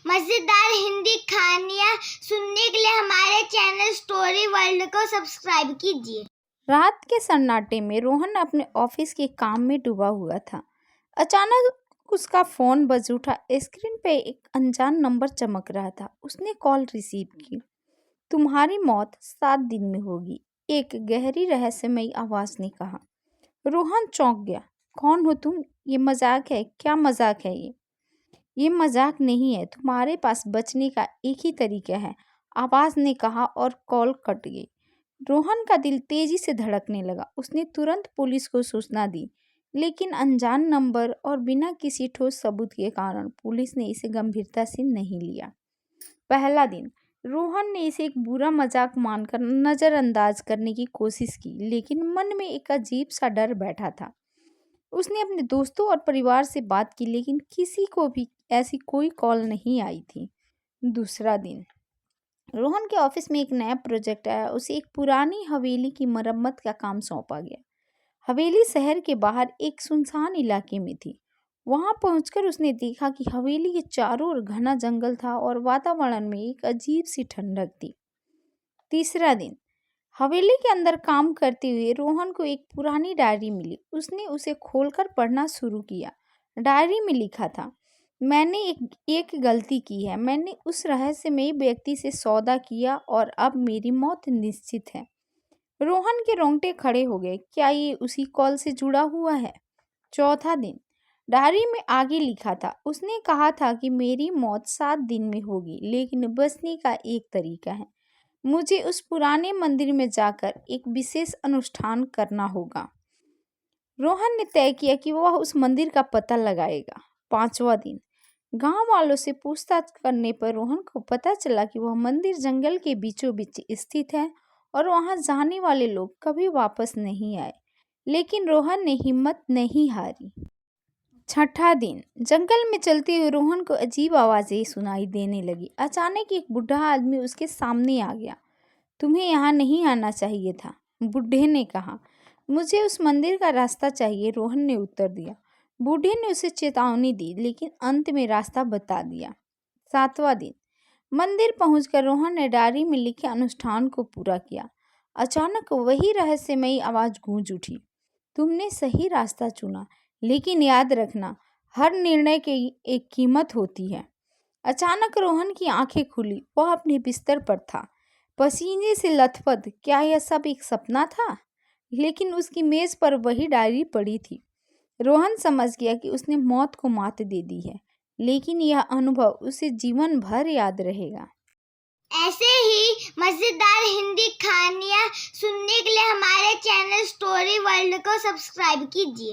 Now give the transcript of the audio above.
मजेदार हिंदी कहानियाँ सुनने के लिए हमारे चैनल स्टोरी वर्ल्ड को सब्सक्राइब कीजिए। रात के सन्नाटे में रोहन अपने ऑफिस के काम में डूबा हुआ था। अचानक उसका फोन बज उठा। स्क्रीन पे एक अनजान नंबर चमक रहा था। उसने कॉल रिसीव की। तुम्हारी मौत 7 दिन में होगी, एक गहरी रहस्यमयी आवाज ने कहा। रोहन चौंक गया। कौन हो तुम? ये मजाक है? क्या मजाक है ये मजाक नहीं है। तुम्हारे पास बचने का एक ही तरीका है, आवाज ने कहा और कॉल कट गई। रोहन का दिल तेजी से धड़कने लगा। उसने तुरंत पुलिस को सूचना दी, लेकिन अनजान नंबर और बिना किसी ठोस सबूत के कारण पुलिस ने इसे गंभीरता से नहीं लिया। पहला दिन रोहन ने इसे एक बुरा मजाक मानकर नजरअंदाज करने की कोशिश की, लेकिन मन में एक अजीब सा डर बैठा था। उसने अपने दोस्तों और परिवार से बात की, लेकिन किसी को भी ऐसी कोई कॉल नहीं आई थी। दूसरा दिन रोहन के ऑफिस में एक नया प्रोजेक्ट आया। उसे एक पुरानी हवेली की मरम्मत का काम सौंपा गया। हवेली शहर के बाहर एक सुनसान इलाके में थी। वहां पहुंचकर उसने देखा कि हवेली के चारों ओर घना जंगल था और वातावरण में एक अजीब सी ठंडक थी। तीसरा दिन हवेली के अंदर काम करते हुए रोहन को एक पुरानी डायरी मिली। उसने उसे खोलकर पढ़ना शुरू किया। डायरी में लिखा था, मैंने एक गलती की है। मैंने उस रहस्यमयी व्यक्ति से सौदा किया और अब मेरी मौत निश्चित है। रोहन के रोंगटे खड़े हो गए। क्या ये उसी कॉल से जुड़ा हुआ है? चौथा दिन डायरी में आगे लिखा था, उसने कहा था कि मेरी मौत 7 दिन में होगी, लेकिन बचने का एक तरीका है। मुझे उस पुराने मंदिर में जाकर एक विशेष अनुष्ठान करना होगा। रोहन ने तय किया कि वह उस मंदिर का पता लगाएगा। 5वां दिन गांव वालों से पूछताछ करने पर रोहन को पता चला कि वह मंदिर जंगल के बीचों बीच स्थित है और वहां जाने वाले लोग कभी वापस नहीं आए। लेकिन रोहन ने हिम्मत नहीं हारी। 6ठा दिन जंगल में चलते हुए रोहन को अजीब आवाजें सुनाई देने लगी। अचानक एक बूढ़ा आदमी उसके सामने आ गया। तुम्हें यहाँ नहीं आना चाहिए था, बूढ़े ने कहा। मुझे उस मंदिर का रास्ता चाहिए, रोहन ने उत्तर दिया। बूढ़े ने उसे चेतावनी दी, लेकिन अंत में रास्ता बता दिया। 7वां दिन मंदिर पहुंचकर रोहन ने डायरी में लिखे अनुष्ठान को पूरा किया। अचानक वही रहस्यमयी आवाज गूंज उठी, तुमने सही रास्ता चुना, लेकिन याद रखना, हर निर्णय की एक कीमत होती है। अचानक रोहन की आंखें खुली। वह अपने बिस्तर पर था, पसीने से लथपथ। क्या यह सब एक सपना था? लेकिन उसकी मेज पर वही डायरी पड़ी थी। रोहन समझ गया कि उसने मौत को मात दे दी है, लेकिन यह अनुभव उसे जीवन भर याद रहेगा। ऐसे ही मजेदार हिंदी कहानियाँ सुनने के लिए हमारे चैनल स्टोरी वर्ल्ड को सब्सक्राइब कीजिए।